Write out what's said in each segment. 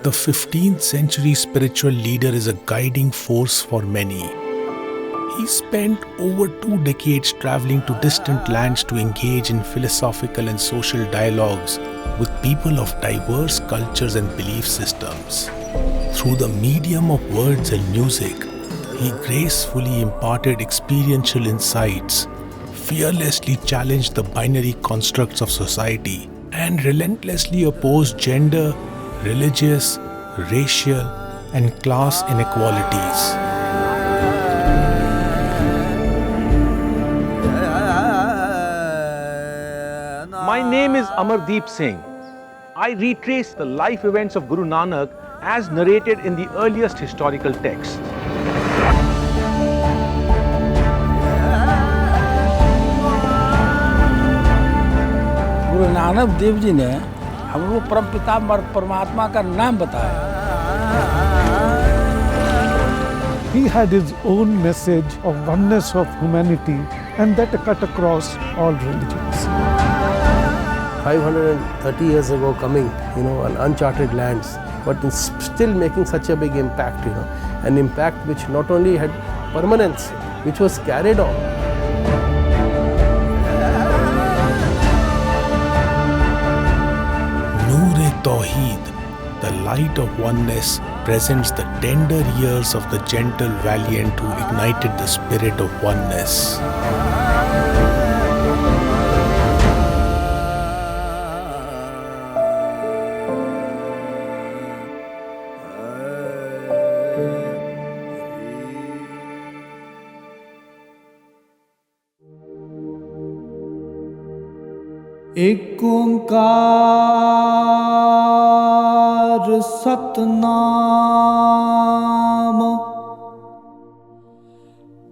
The 15th century spiritual leader is a guiding force for many. He spent over 2 decades traveling to distant lands to engage in philosophical and social dialogues with people of diverse cultures and belief systems. Through the medium of words and music, he gracefully imparted experiential insights, fearlessly challenged the binary constructs of society, and relentlessly opposed gender, religious, racial, and class inequalities. My name is Amardeep Singh. I retrace the life events of Guru Nanak as narrated in the earliest historical texts. Guru Nanak Dev ji ने हमको परमपिता परमात्मा का नाम बताया. He had his own message of oneness of humanity, and that cut across all religions. 530 years ago coming, on uncharted lands, but still making such a big impact, an impact which not only had permanence, which was carried on. Tawheed, the light of oneness, presents the tender years of the gentle valiant who ignited the spirit of oneness. एक ओंकार सतनाम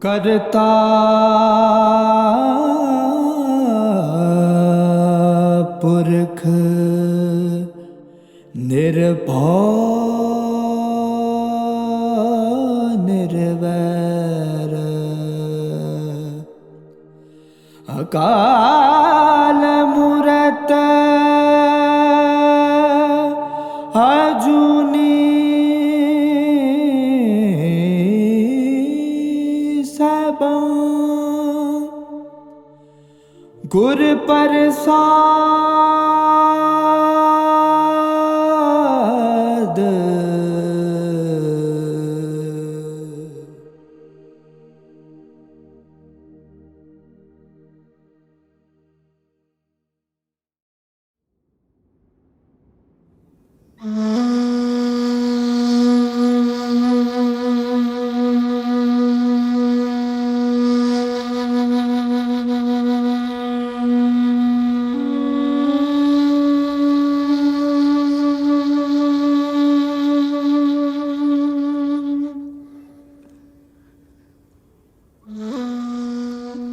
करता पुरख निर्भय निर्वैर अकाल मूरत अजूनी सबा गुर प्रसाद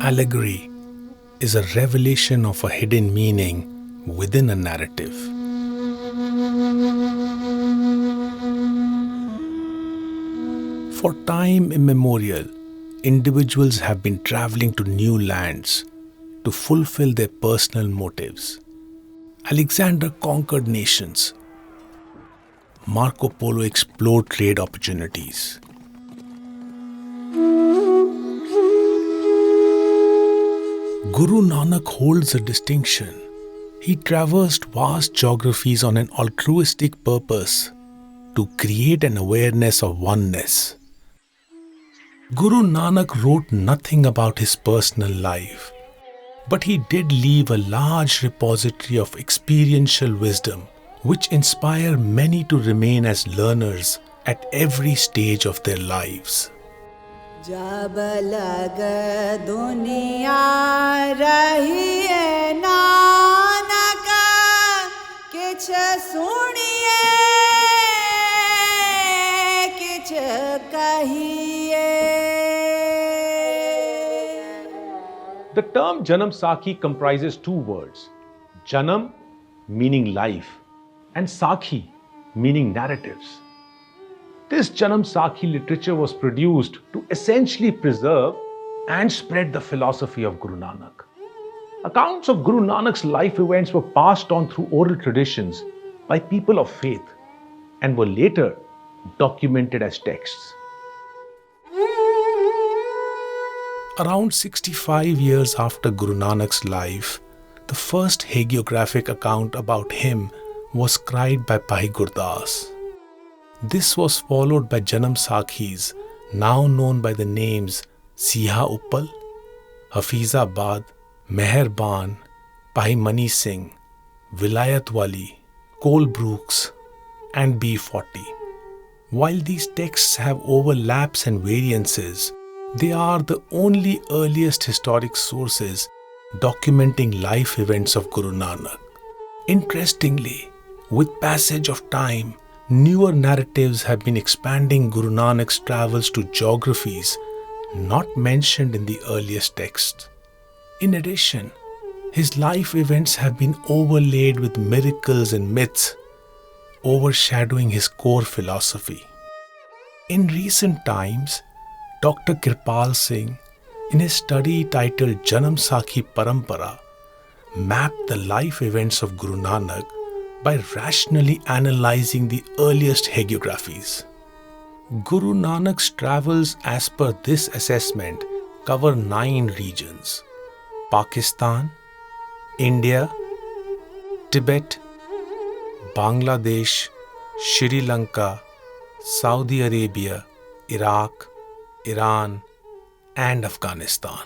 Allegory is a revelation of a hidden meaning within a narrative. For time immemorial, individuals have been traveling to new lands to fulfill their personal motives. Alexander conquered nations. Marco Polo explored trade opportunities. Guru Nanak holds a distinction. He traversed vast geographies on an altruistic purpose to create an awareness of oneness. Guru Nanak wrote nothing about his personal life, but he did leave a large repository of experiential wisdom, which inspire many to remain as learners at every stage of their lives. जब लग दुनिया रही है नानक किछ सुनिए किछ कहिए. The term Janam Sakhi comprises two words, Janam meaning life and Sakhi meaning narratives. This Janam Sakhi literature was produced to essentially preserve and spread the philosophy of Guru Nanak. Accounts of Guru Nanak's life events were passed on through oral traditions by people of faith and were later documented as texts. Around 65 years after Guru Nanak's life, the first hagiographic account about him was scribed by Bhai Gurdas. This was followed by Janam Sakhis, now known by the names Siha Uppal, Hafizabad, Meherban, Bhai Mani Singh, Vilayat Wali, Colbrooks, and B40. While these texts have overlaps and variances, they are the only earliest historic sources documenting life events of Guru Nanak. Interestingly, with passage of time, newer narratives have been expanding Guru Nanak's travels to geographies not mentioned in the earliest texts. In addition, his life events have been overlaid with miracles and myths, overshadowing his core philosophy. In recent times, Dr. Kirpal Singh, in his study titled Janam Sakhi Parampara, mapped the life events of Guru Nanak by rationally analyzing the earliest hagiographies. Guru Nanak's travels as per this assessment cover 9 regions: Pakistan, India, Tibet, Bangladesh, Sri Lanka, Saudi Arabia, Iraq, Iran, and Afghanistan.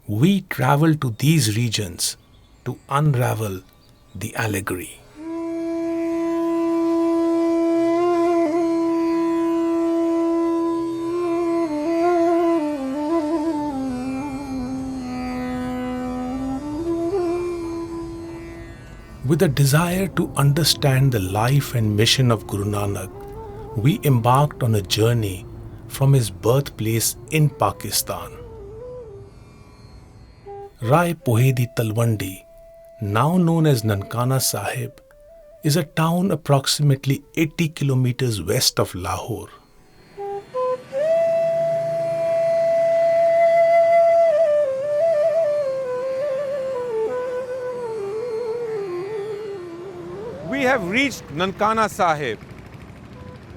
We travel to these regions to unravel the allegory. With a desire to understand the life and mission of Guru Nanak, we embarked on a journey from his birthplace in Pakistan. Rai Pohedi Talwandi, now known as Nankana Sahib, is a town approximately 80 kilometers west of Lahore. We have reached Nankana Sahib.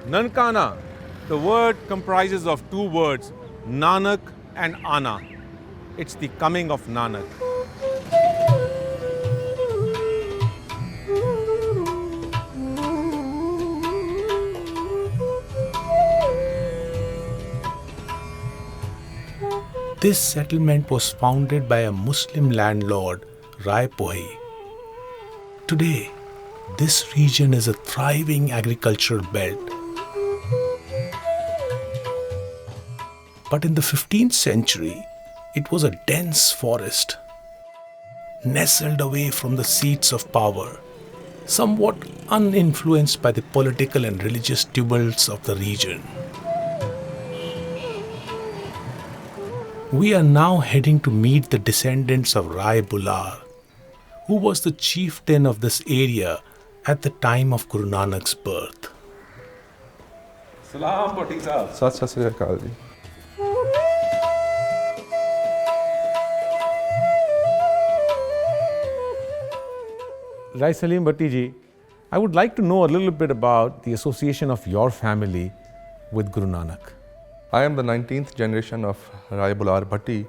Nankana, the word comprises of 2 words, Nanak and Ana. It's the coming of Nanak. This settlement was founded by a Muslim landlord, Rai Pohi. Today, this region is a thriving agricultural belt. But in the 15th century, it was a dense forest, nestled away from the seats of power, somewhat uninfluenced by the political and religious tumults of the region. We are now heading to meet the descendants of Rai Bular, who was the chieftain of this area at the time of Guru Nanak's birth. Salam Bhatti Sahab. Sat Sri Akal ji. Rai Salim Bhatti ji, I would like to know a little bit about the association of your family with Guru Nanak. I am the 19th generation of Rai Bular Bhatti,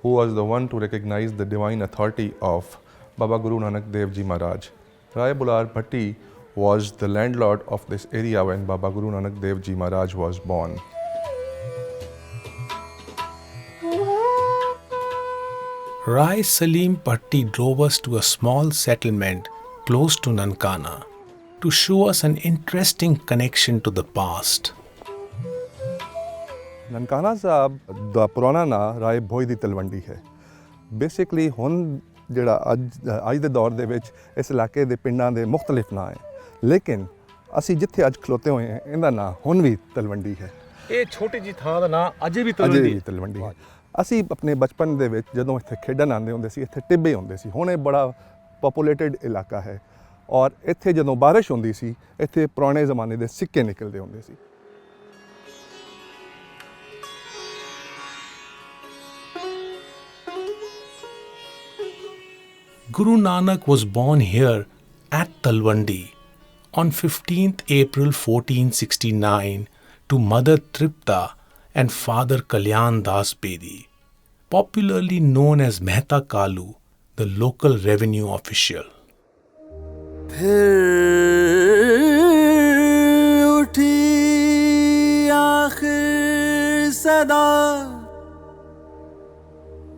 who was the one to recognize the divine authority of Baba Guru Nanak Dev Ji Maharaj. Rai Bular Bhatti was the landlord of this area when Baba Guru Nanak Dev Ji Maharaj was born. Rai Salim Bhatti drove us to a small settlement close to Nankana to show us an interesting connection to the past. Nankana Sahib ਦਾ ਪੁਰਾਣਾ ਨਾਂ ਰਾਏ ਭੋਇਦੀ ਤਲਵੰਡੀ ਹੈ। Basically ਹੁਣ ਜਿਹੜਾ ਅੱਜ ਦੇ ਦੌਰ ਦੇ ਵਿੱਚ ਇਸ ਇਲਾਕੇ ਦੇ ਪਿੰਡਾਂ ਦੇ ਮੁxtਲਿਫ ਨਾਂ ਹੈ, ਲੇਕਿਨ ਅਸੀਂ ਜਿੱਥੇ ਅੱਜ ਖਲੋਤੇ ਹੋਏ ਹਾਂ ਇਹਦਾ ਨਾਂ ਹੁਣ ਵੀ ਤਲਵੰਡੀ ਹੈ। ਇਹ ਛੋਟੀ ਜੀ ਥਾਂ ਦਾ ਨਾਂ ਅਜੇ ਵੀ ਤਲਵੰਡੀ ਹੈ। ਅਸੀਂ ਆਪਣੇ ਬਚਪਨ ਦੇ ਵਿੱਚ ਜਦੋਂ ਇੱਥੇ ਖੇਡਣ ਆਉਂਦੇ ਹੁੰਦੇ ਸੀ, ਇੱਥੇ ਟਿੱਬੇ ਹੁੰਦੇ ਸੀ। ਹੁਣ ਇਹ ਬੜਾ ਪੋਪੂਲੇਟਡ ਇਲਾਕਾ ਹੈ ਔਰ ਇੱਥੇ ਜਦੋਂ ਬਾਰਿਸ਼ ਹੁੰਦੀ ਸੀ, ਇੱਥੇ ਪੁਰਾਣੇ ਜ਼ਮਾਨੇ ਦੇ ਸਿੱਕੇ ਨਿਕਲਦੇ ਹੁੰਦੇ ਸੀ। Guru Nanak was born here at Talwandi on 15th April 1469 to Mother Tripta and Father Kalyan Das Bedi, popularly known as Mehta Kalu, the local revenue official.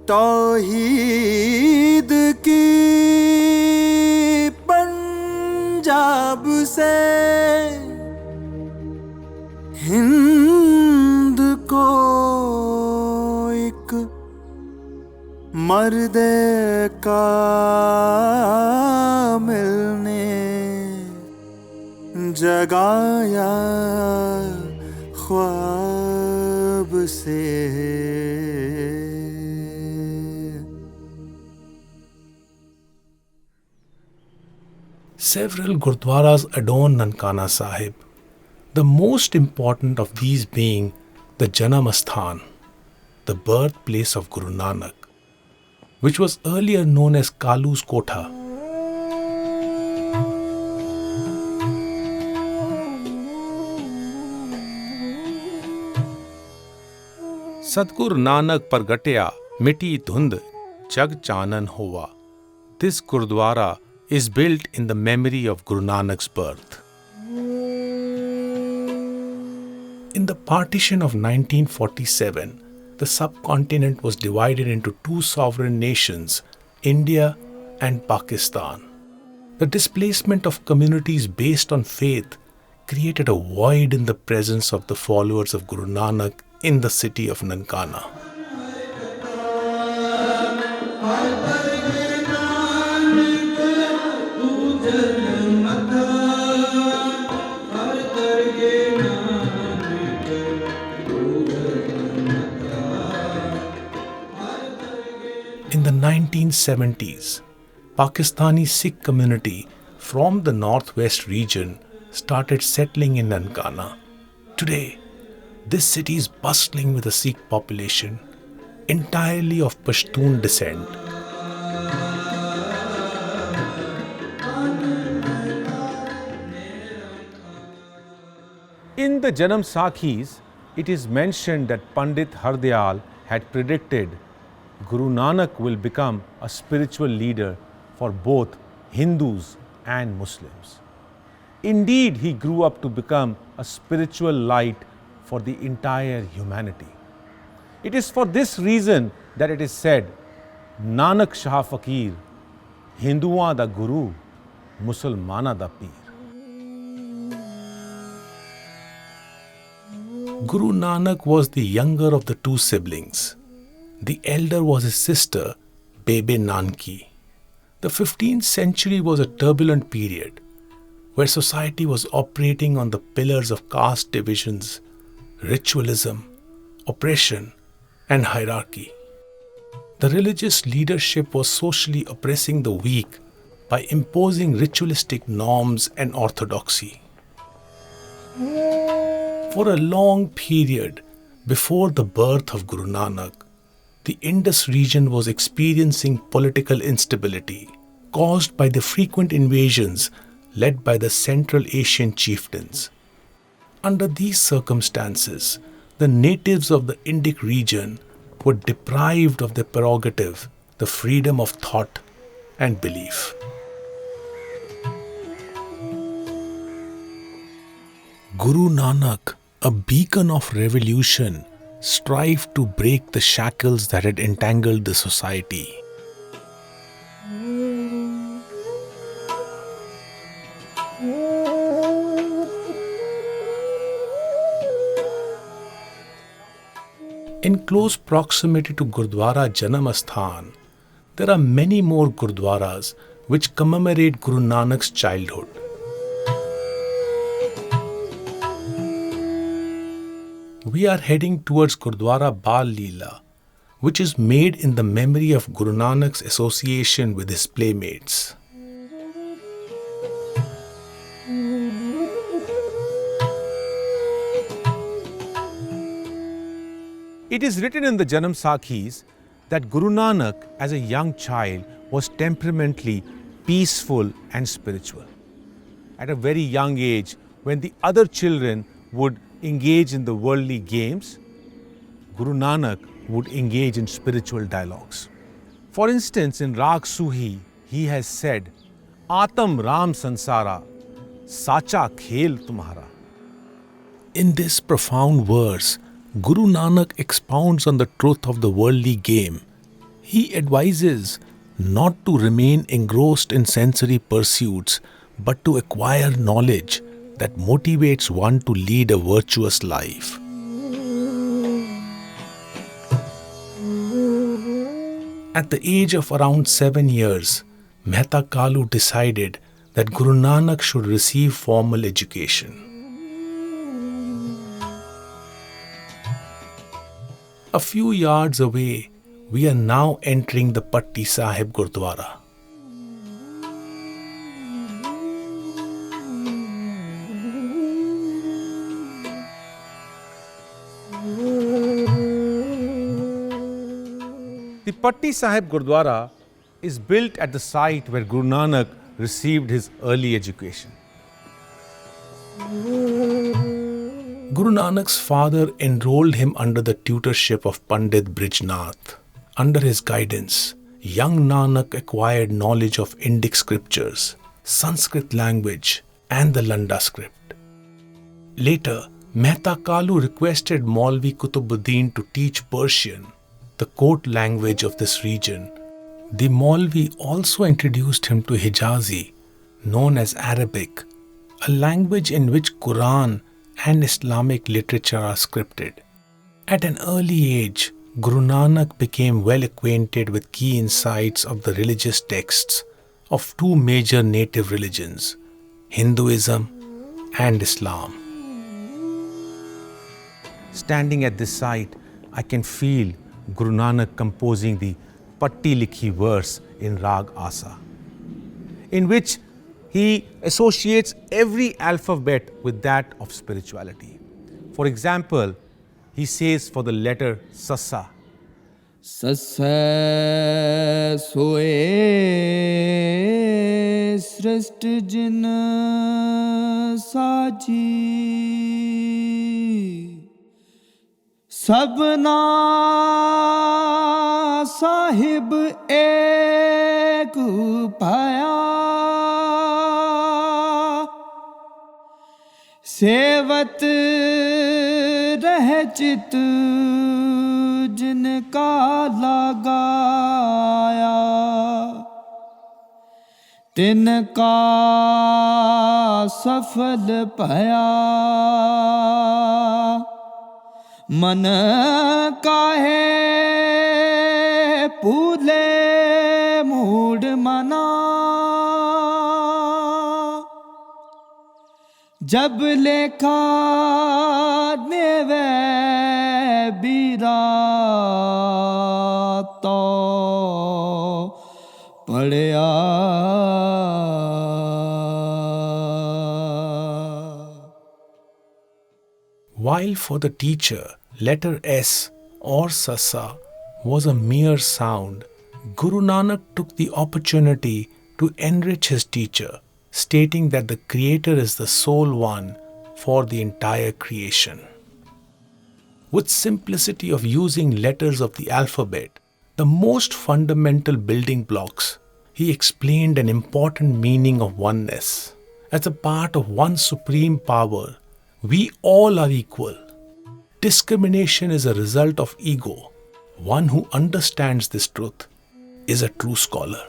तौहीद की पंजाब से हिंद को एक मर्द कामिल ने जगाया ख्वाब से. Several gurdwaras adorn Nankana Sahib, the most important of these being the Janam Asthan, the birthplace of Guru Nanak, which was earlier known as Kalu's Kotha. Sadgur Nanak Pargatya Miti Dhund Jag Chanan Hova. This Gurdwara is built in the memory of Guru Nanak's birth. In the partition of 1947, the subcontinent was divided into two sovereign nations, India and Pakistan. The displacement of communities based on faith created a void in the presence of the followers of Guru Nanak in the city of Nankana. In the 1970s, Pakistani Sikh community from the northwest region started settling in Nankana. Today, this city is bustling with a Sikh population, entirely of Pashtun descent. In the Janam Sakhis, it is mentioned that Pandit Hardyal had predicted Guru Nanak will become a spiritual leader for both Hindus and Muslims. Indeed, he grew up to become a spiritual light for the entire humanity. It is for this reason that it is said, Nanak Shah Fakir, Hinduan da Guru, Musalmana da Peer. Guru Nanak was the younger of the two siblings. The elder was his sister, Bebe Nanki. The 15th century was a turbulent period where society was operating on the pillars of caste divisions, ritualism, oppression, and hierarchy. The religious leadership was socially oppressing the weak by imposing ritualistic norms and orthodoxy. For a long period before the birth of Guru Nanak, the Indus region was experiencing political instability caused by the frequent invasions led by the Central Asian chieftains. Under these circumstances, the natives of the Indic region were deprived of their prerogative, the freedom of thought and belief. Guru Nanak, a beacon of revolution, strived to break the shackles that had entangled the society. In close proximity to Gurdwara Janam Asthan, there are many more Gurdwaras which commemorate Guru Nanak's childhood. We are heading towards Gurdwara Bal Leela, which is made in the memory of Guru Nanak's association with his playmates. It is written in the Janam Sakhis that Guru Nanak as a young child was temperamentally peaceful and spiritual. at a very young age, when the other children would engage in the worldly games, Guru Nanak would engage in spiritual dialogues. For instance, in Raag Suhi, he has said, Atam Ram Sansara, Sacha Khel Tumhara. In this profound verse, Guru Nanak expounds on the truth of the worldly game. He advises not to remain engrossed in sensory pursuits, but to acquire knowledge that motivates one to lead a virtuous life. At the age of around 7 years, Mehta Kalu decided that Guru Nanak should receive formal education. A few yards away, we are now entering the Patti Sahib Gurdwara. The Patti Sahib Gurdwara is built at the site where Guru Nanak received his early education. Guru Nanak's father enrolled him under the tutorship of Pandit Brijnath. Under his guidance, young Nanak acquired knowledge of Indic scriptures, Sanskrit language, and the Landa script. Later, Mehta Kalu requested Maulvi Kutubuddin to teach Persian, the court language of this region. The Maulvi also introduced him to Hijazi, known as Arabic, a language in which Quran and Islamic literature are scripted. At an early age, Guru Nanak became well acquainted with key insights of the religious texts of two major native religions, Hinduism and Islam. Standing at this site, I can feel Guru Nanak composing the Patti Likhi verse in Raag Asa, in which he associates every alphabet with that of spirituality. For example, he says for the letter Sassa, Sassa soe srist jin saji sabna sahib ek bhaya सेवत रह चित जिनका लगाया तिनका सफल भया मन काहे पूले mood मना जब लेखा नेवे बीरा तो पढ़या While for the teacher, letter S or Sassa was a mere sound, Guru Nanak took the opportunity to enrich his teacher, stating that the Creator is the sole one for the entire creation. With simplicity of using letters of the alphabet, the most fundamental building blocks, he explained an important meaning of oneness. As a part of one supreme power, we all are equal. Discrimination is a result of ego. One who understands this truth is a true scholar.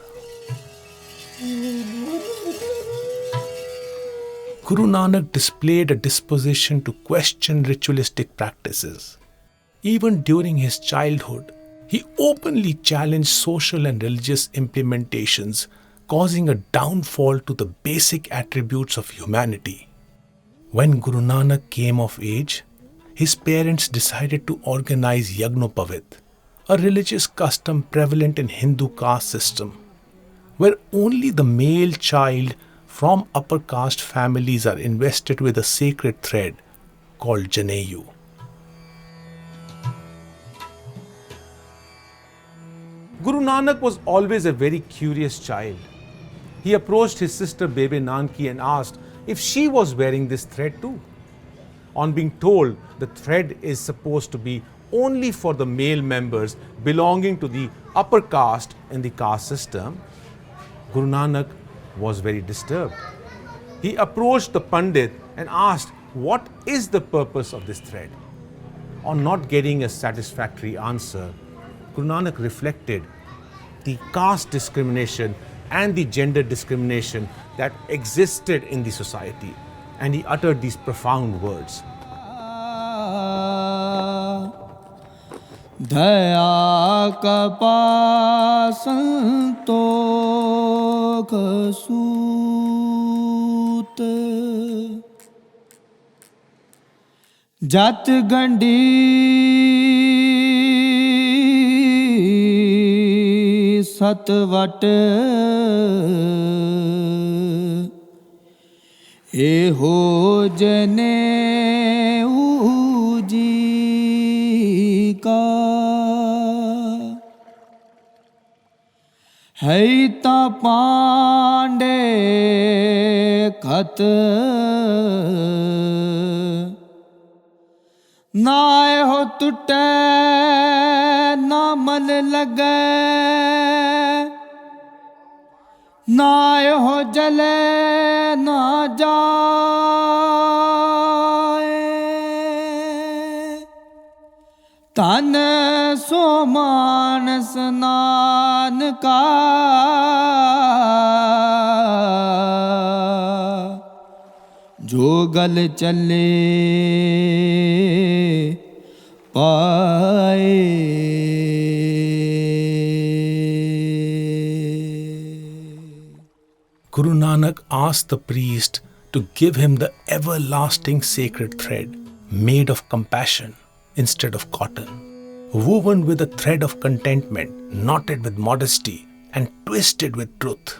Guru Nanak displayed a disposition to question ritualistic practices. Even during his childhood, he openly challenged social and religious implementations, causing a downfall to the basic attributes of humanity. When Guru Nanak came of age, his parents decided to organize Yagnopavit, a religious custom prevalent in Hindu caste system, where only the male child from upper caste families are invested with a sacred thread called Janeyu. Guru Nanak was always a very curious child. He approached his sister Bebe Nanki and asked if she was wearing this thread too. On being told the thread is supposed to be only for the male members belonging to the upper caste in the caste system, Guru Nanak was very disturbed. He approached the Pandit and asked, what is the purpose of this thread? On not getting a satisfactory answer, Guru Nanak reflected the caste discrimination and the gender discrimination that existed in the society, and he uttered these profound words. Daya kapa santokh soot Jat gandi satvat eho jane uji ka hai ta pande khat na ho tutte na man lage na ho jale na jaye tan so manas nan ka jo gal chale Guru Nanak asked the priest to give him the everlasting sacred thread made of compassion instead of cotton, woven with a thread of contentment, knotted with modesty and twisted with truth.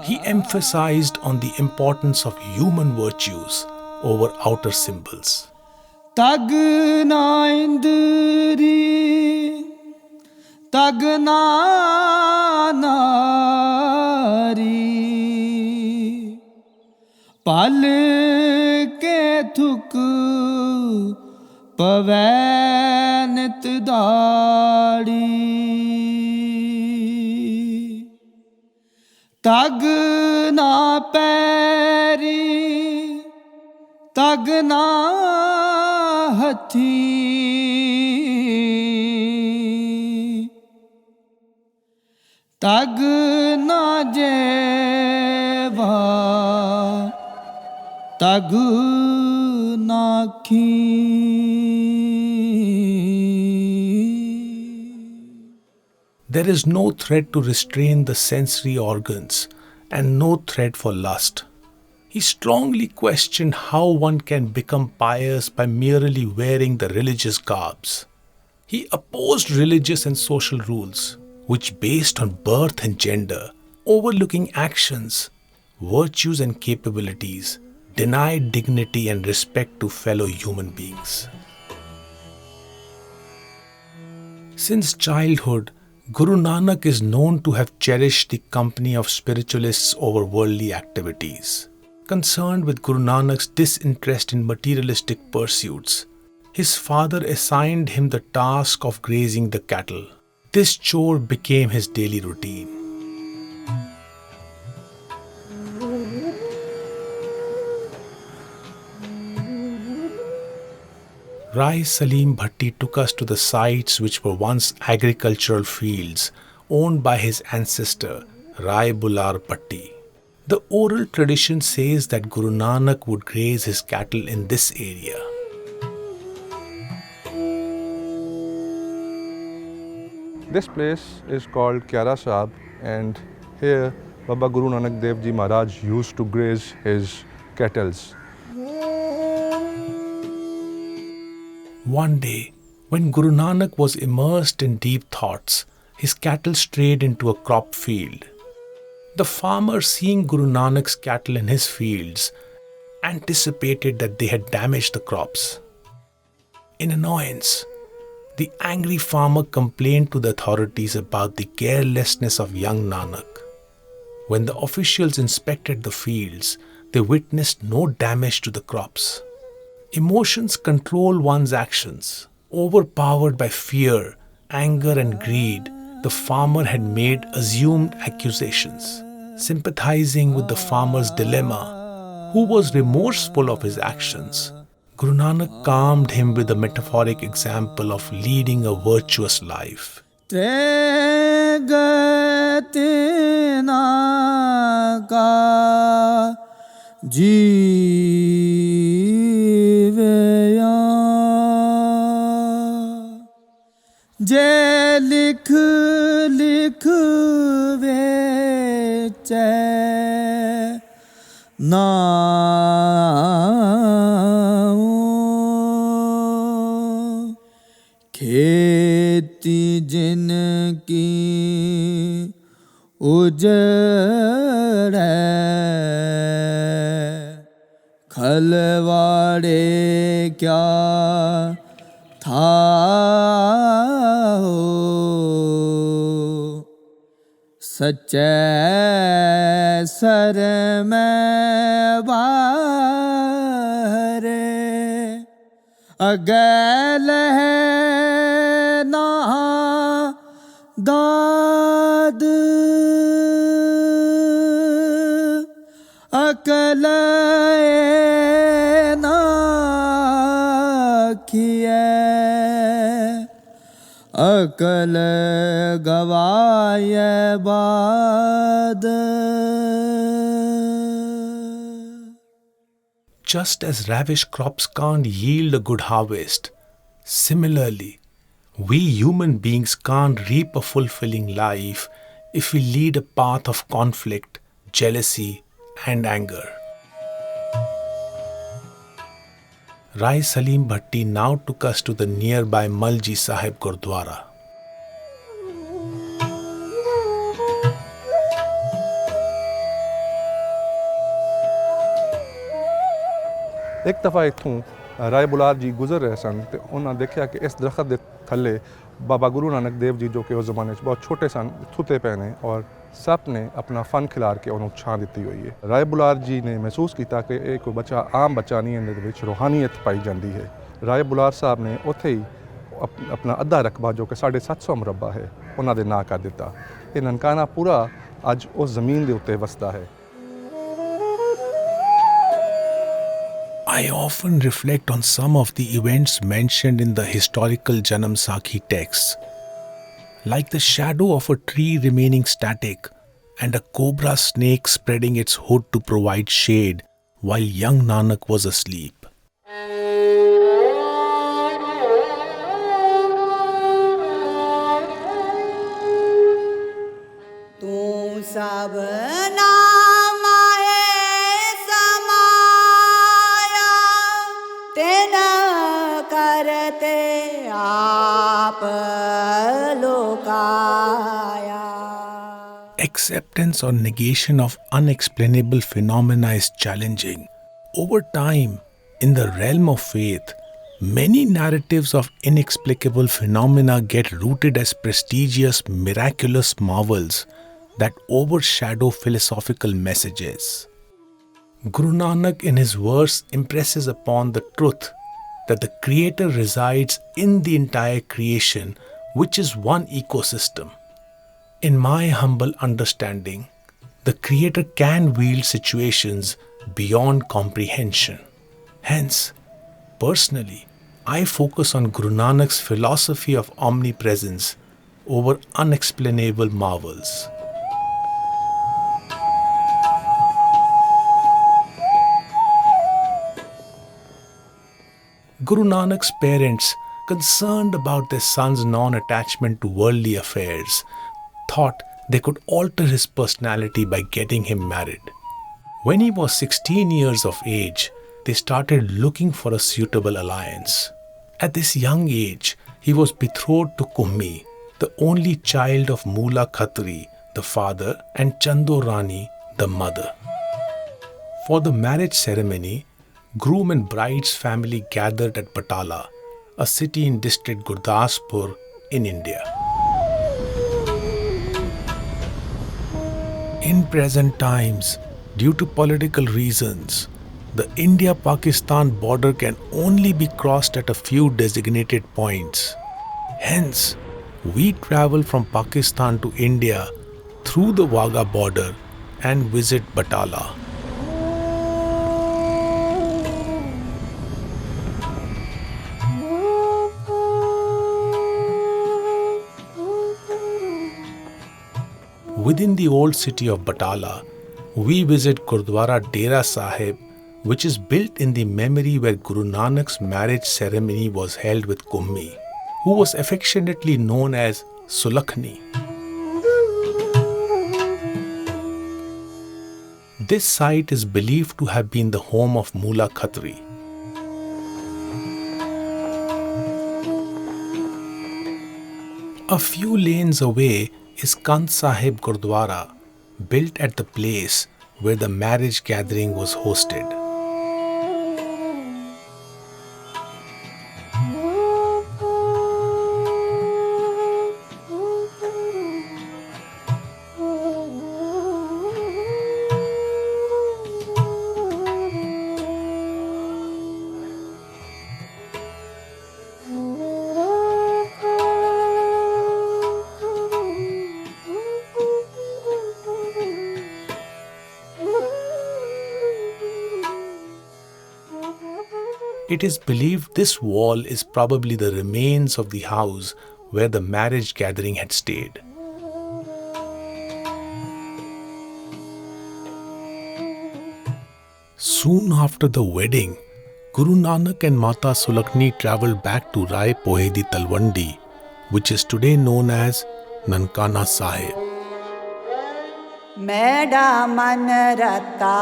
He emphasized on the importance of human virtues over outer symbols. Tag na indri, tag na nari, pal ke thuk pavanit daadi, tag na peri, tag na hathi, tag na jeva, tag na There is no thread to restrain the sensory organs and no thread for lust. He strongly questioned how one can become pious by merely wearing the religious garbs. He opposed religious and social rules, which based on birth and gender, overlooking actions, virtues and capabilities, denied dignity and respect to fellow human beings. Since childhood, Guru Nanak is known to have cherished the company of spiritualists over worldly activities. Concerned with Guru Nanak's disinterest in materialistic pursuits, his father assigned him the task of grazing the cattle. This chore became his daily routine. Rai Salim Bhatti took us to the sites which were once agricultural fields owned by his ancestor Rai Bular Bhatti. The oral tradition says that Guru Nanak would graze his cattle in this area. This place is called Kyara Sahab, and here Baba Guru Nanak Dev Ji Maharaj used to graze his cattle. One day, when Guru Nanak was immersed in deep thoughts, his cattle strayed into a crop field. The farmer, seeing Guru Nanak's cattle in his fields, anticipated that they had damaged the crops. In annoyance, the angry farmer complained to the authorities about the carelessness of young Nanak. When the officials inspected the fields, they witnessed no damage to the crops. Emotions control one's actions. Overpowered by fear, anger, and greed, the farmer had made assumed accusations. Sympathizing with the farmer's dilemma, who was remorseful of his actions, Guru Nanak calmed him with a metaphoric example of leading a virtuous life. जे लिख लिख वेचे नाओ खेती जिनकी उजड़े खलवाड़े क्या था सच्चे sir में बाहरे अगल है ना दाद अकल ना किए अकल गवाय बाद. Just as ravished crops can't yield a good harvest, similarly, we human beings can't reap a fulfilling life if we lead a path of conflict, jealousy, and anger. Rai Salim Bhatti now took us to the nearby Malji Sahib Gurdwara. एक दफ़ा इत्थों राय बुलार जी गुजर रहे सन तो उन्होंने देखा कि इस दरख्त के थले बाबा गुरु नानक देव जी जो कि उस ज़माने बहुत छोटे सन थुते पैने और सब ने अपना फन खिलार के उन्होंने छां दी हुई है. राय बुलार जी ने महसूस किया कि एक कोई बच्चा आम बच्चा नहीं है, इहदे रूहानीयत पाई जाती है. राय बुलार साहब ने उत्थे ही अपना अद्धा रकबा जो कि 750 मुरब्बा है उन्होंने ना कर दिता. ये ननकाना पूरा अज उस ज़मीन के उत्ते वसदा है. I often reflect on some of the events mentioned in the historical Janam Sakhi texts, like the shadow of a tree remaining static and a cobra snake spreading its hood to provide shade while young Nanak was asleep. तू सबना करते आप लोकाया. Acceptance or negation of unexplainable phenomena is challenging. Over time, in the realm of faith, many narratives of inexplicable phenomena get rooted as prestigious, miraculous marvels that overshadow philosophical messages. Guru Nanak in his verse impresses upon the truth that the Creator resides in the entire creation, which is one ecosystem. In my humble understanding, the Creator can wield situations beyond comprehension. Hence, personally, I focus on Guru Nanak's philosophy of omnipresence over unexplainable marvels. Guru Nanak's parents, concerned about their son's non-attachment to worldly affairs, thought they could alter his personality by getting him married. When he was 16 years of age, they started looking for a suitable alliance. At this young age, he was betrothed to Kummi, the only child of Mula Khatri, the father, and Chando Rani, the mother. For the marriage ceremony, groom and bride's family gathered at Batala, a city in district Gurdaspur in India. In present times, Due to political reasons, the India-Pakistan border can only be crossed at a few designated points. Hence, we travel from Pakistan to India through the Wagah border and visit Batala. Within the old city of Batala, we visit Gurdwara Dera Sahib, which is built in the memory where Guru Nanak's marriage ceremony was held with Kummi, who was affectionately known as Sulakhni. This site is believed to have been the home of Mula Khatri. A few lanes away is Kand Sahib Gurdwara, built at the place where the marriage gathering was hosted. It is believed this wall is probably the remains of the house where the marriage gathering had stayed. Soon after the wedding, Guru Nanak and Mata Sulakhni travelled back to Rai Pohedi Talwandi, which is today known as Nankana Sahib. मैडा मन रता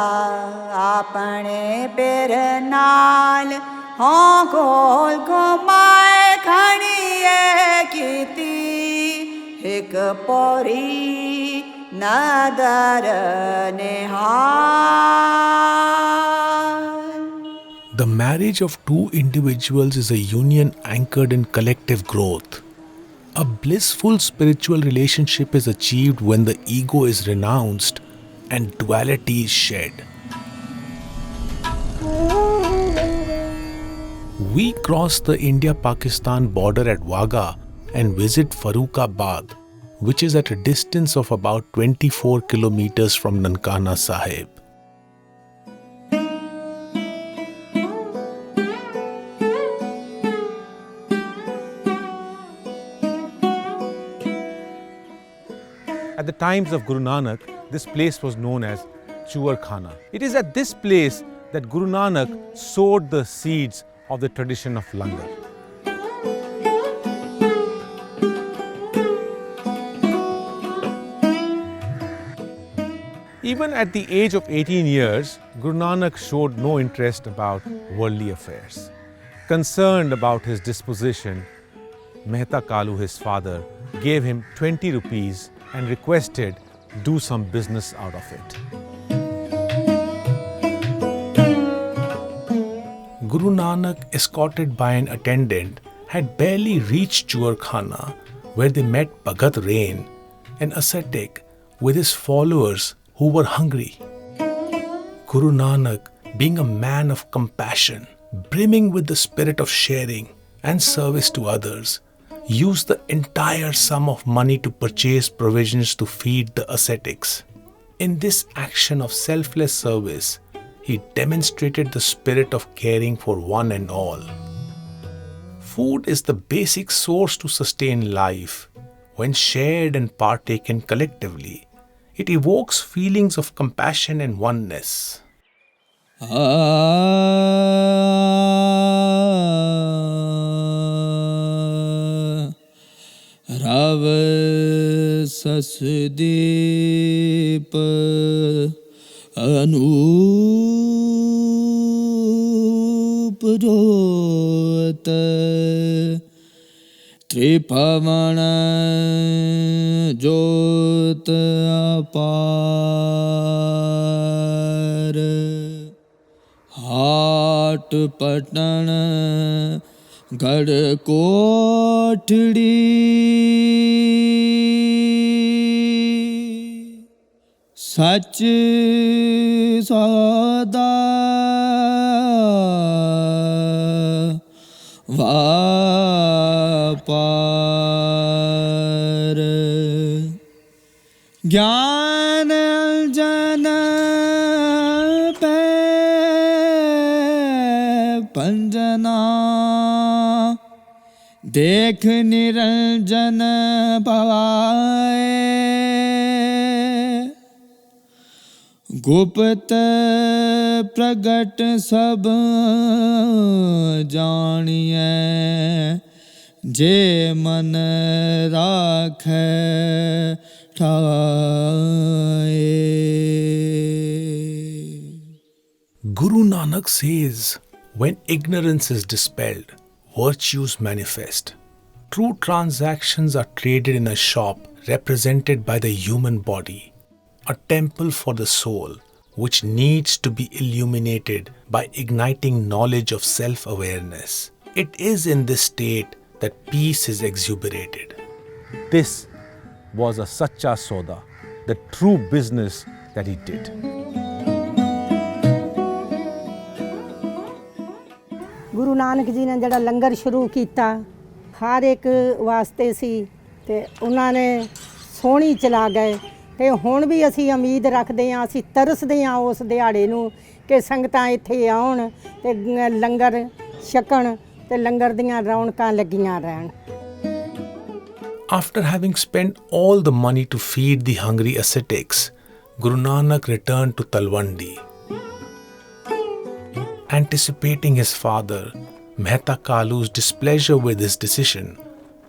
आपने पेर नाल हों गोल घुमाए खड़िए कीती एक पोरी नदर निहाल. The marriage of two individuals is a union anchored in collective growth. A blissful spiritual relationship is achieved when the ego is renounced and duality is shed. We cross the India-Pakistan border at Wagah and visit Farrukhabad, which is at a distance of about 24 kilometers from Nankana Sahib. At the times of Guru Nanak, this place was known as Chuar Khana. It is at this place that Guru Nanak sowed the seeds of the tradition of langar. Even at the age of 18 years, Guru Nanak showed no interest about worldly affairs. Concerned about his disposition, Mehta Kalu, his father, gave him 20 rupees and requested do some business out of it. Guru Nanak, escorted by an attendant, had barely reached Chuar Khana, where they met Bhagat Rain, an ascetic, with his followers who were hungry. Guru Nanak, being a man of compassion, brimming with the spirit of sharing and service to others, used the entire sum of money to purchase provisions to feed the ascetics. In this action of selfless service, he demonstrated the spirit of caring for one and all. Food is the basic source to sustain life. When shared and partaken collectively, it evokes feelings of compassion and oneness. Rav Sasdeep Anup Jot Tripavana Jot Apar Hat Patan Gad Kotdi ਸੱਚ ਸੌਦਾ ਵਾਪਾਰ ਗਿਆਨ ਅਲਜਨ ਪੈ ਪੰਜਨਾ ਦੇਖ ਨਿਰੰਜਨ ਭਵਾਏ ਗੁਪਤ ਪ੍ਰਗਟ ਸਭ ਜਾਣੀਐ ਜੇ ਮਨ ਰਾਖੈ ਠਾਏ। Guru Nanak says, when ignorance is dispelled, virtues manifest. True transactions are traded in a shop represented by the human body, a temple for the soul, which needs to be illuminated by igniting knowledge of self-awareness. It is in this state that peace is exuberated. This was a Sacha Soda, the true business that he did. Guru Nanak ji ਨੇ ਜਿਹੜਾ ਲੰਗਰ ਸ਼ੁਰੂ ਕੀਤਾ ਹਰ ਇੱਕ ਵਾਸਤੇ ਸੀ ਤੇ ਉਹਨਾਂ ਨੇ ਸੋਹਣੀ ਚਲਾ ਗਏ ਤੇ ਹੁਣ ਵੀ ਅਸੀਂ ਉਮੀਦ ਰੱਖਦੇ ਹਾਂ, ਅਸੀਂ ਤਰਸਦੇ ਹਾਂ ਉਸ ਦਿਹਾੜੇ ਨੂੰ ਕਿ ਸੰਗਤਾਂ ਇੱਥੇ ਆਉਣ ਤੇ ਲੰਗਰ ਛਕਣ ਤੇ ਲੰਗਰ ਦੀਆਂ ਰੌਣਕਾਂ ਲੱਗੀਆਂ ਰਹਿਣ। After having spent all the money to feed the hungry ascetics, Guru Nanak returned to Talwandi. Anticipating his father, Mehta Kalu's displeasure with his decision,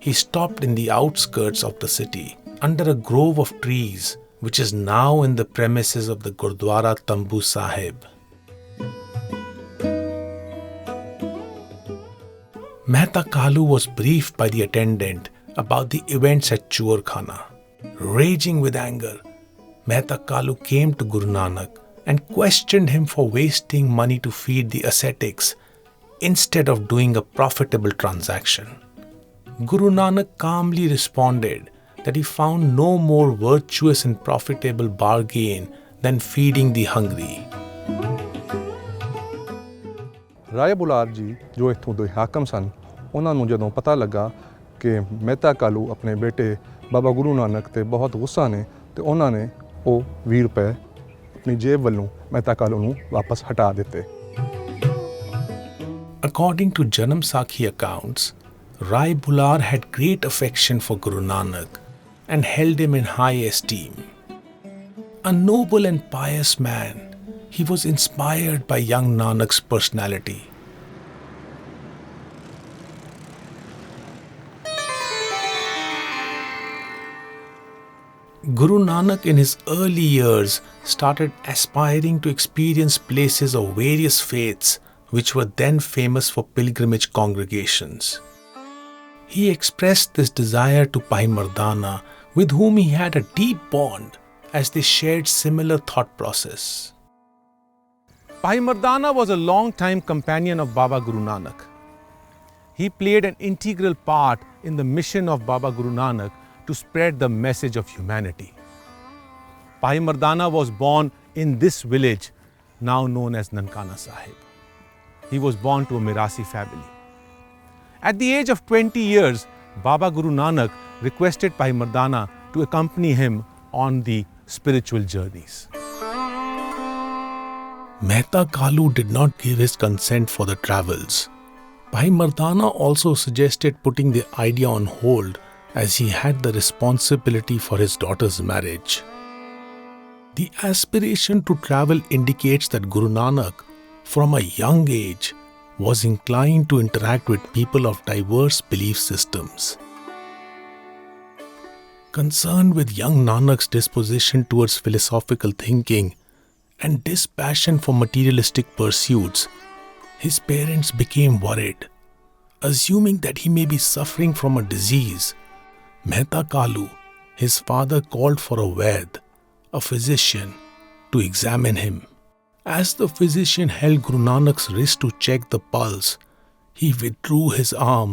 he stopped in the outskirts of the city, under a grove of trees, which is now in the premises of the Gurdwara Tambu Sahib. Mehta Kalu was briefed by the attendant about the events at Chuarkhana. Raging with anger, Mehta Kalu came to Guru Nanak and questioned him for wasting money to feed the ascetics instead of doing a profitable transaction. Guru Nanak calmly responded that he found no more virtuous and profitable bargain than feeding the hungry. Rai Bular ਜੀ ਜੋ ਇੱਥੋਂ ਦੇ ਹਾਕਮ ਸਨ, ਉਹਨਾਂ ਨੂੰ ਜਦੋਂ ਪਤਾ ਲੱਗਾ ਕਿ ਮਹਿਤਾ ਕਾਲੂ ਆਪਣੇ ਬੇਟੇ ਬਾਬਾ ਗੁਰੂ ਨਾਨਕ ਤੇ ਬਹੁਤ ਗੁੱਸਾ ਨੇ ਤੇ ਉਹਨਾਂ ਨੇ ਉਹ 20 ਰੁਪਏ ਆਪਣੀ ਜੇਬ ਵੱਲੋਂ ਮਹਿਤਾ ਕਾਲੂ ਨੂੰ ਵਾਪਸ ਹਟਾ ਦਿੱਤੇ। According to Janam Sakhi accounts, Rai Bular had great affection for Guru Nanak and held him in high esteem. A noble and pious man, he was inspired by young Nanak's personality. Guru Nanak in his early years started aspiring to experience places of various faiths which were then famous for pilgrimage congregations. He expressed this desire to Bhai Mardana, with whom he had a deep bond as they shared similar thought process. Bhai Mardana was a long-time companion of Baba Guru Nanak. He played an integral part in the mission of Baba Guru Nanak to spread the message of humanity. Bhai Mardana was born in this village, now known as Nankana Sahib. He was born to a Mirasi family. At the age of 20 years, Baba Guru Nanak requested Bhai Mardana to accompany him on the spiritual journeys. Mehta Kalu did not give his consent for the travels. Bhai Mardana also suggested putting the idea on hold as he had the responsibility for his daughter's marriage. The aspiration to travel indicates that Guru Nanak, from a young age, was inclined to interact with people of diverse belief systems. Concerned with young Nanak's disposition towards philosophical thinking and dispassion for materialistic pursuits, his parents became worried. Assuming that he may be suffering from a disease, Mehta Kalu, his father, called for a Vaid, a physician, to examine him. As the physician held Guru Nanak's wrist to check the pulse, he withdrew his arm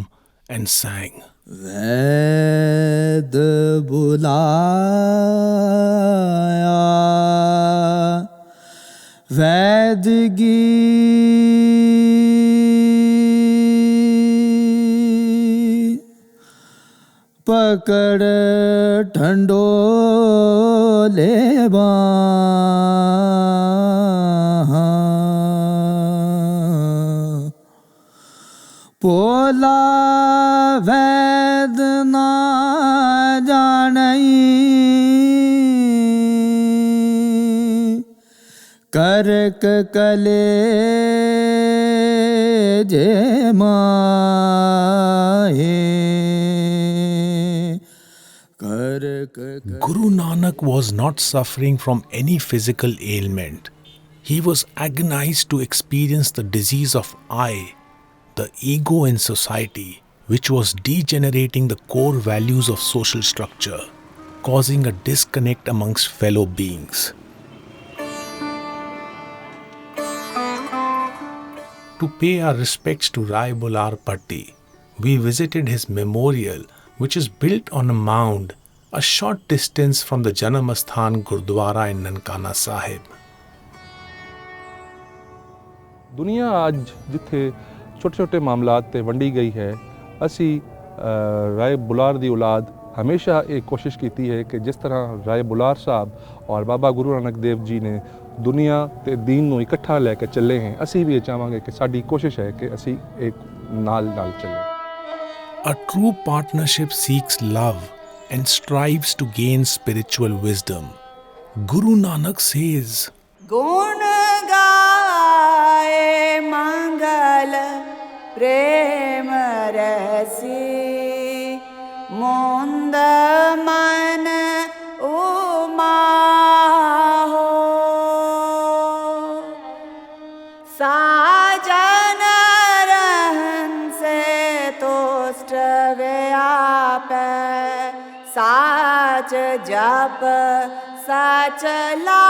and sang, वैद बुलाया वैदगी पकड़ ठंडोले पोला वैद ना जानई करक कले जे माहे Guru Nanak was not suffering from any physical ailment. He was agonized to experience the disease of I, the ego in society, which was degenerating the core values of social structure, causing a disconnect amongst fellow beings. To pay our respects to Rai Bular Bhatti, we visited his memorial, which is built on a mound a short distance from the Janamasthan Gurdwara in Nankana Sahib. ਦੁਨੀਆ ਅੱਜ ਜਿੱਥੇ ਛੋਟੇ ਛੋਟੇ ਮਾਮਲਾਤ ਤੇ ਵੰਡੀ ਗਈ ਹੈ, ਅਸੀਂ ਰਾਏ ਬੁਲਾਰ ਦੀ ਔਲਾਦ ਹਮੇਸ਼ਾ ਇਹ ਕੋਸ਼ਿਸ਼ ਕੀਤੀ ਹੈ ਕਿ ਜਿਸ ਤਰ੍ਹਾਂ ਰਾਏ ਬੁਲਾਰ ਸਾਹਿਬ ਔਰ ਬਾਬਾ ਗੁਰੂ ਨਾਨਕ ਦੇਵ ਜੀ ਨੇ ਦੁਨੀਆ ਤੇ ਦੀਨ ਨੂੰ ਇਕੱਠਾ ਲੈ ਕੇ ਚੱਲੇ हैं, ਅਸੀਂ ਵੀ ਇਹ ਚਾਹਾਂਗੇ ਕਿ ਸਾਡੀ ਕੋਸ਼ਿਸ਼ ਹੈ ਕਿ ਅਸੀਂ ਇੱਕ ਨਾਲ ਚੱਲੇ। A true partnership seeks love and strives to gain spiritual wisdom. Guru Nanak says, गुण गाए मंगल प्रेम रसी मुंद मन उमा हो साजन रहन से तुष्ट व्याप साच जप सच ला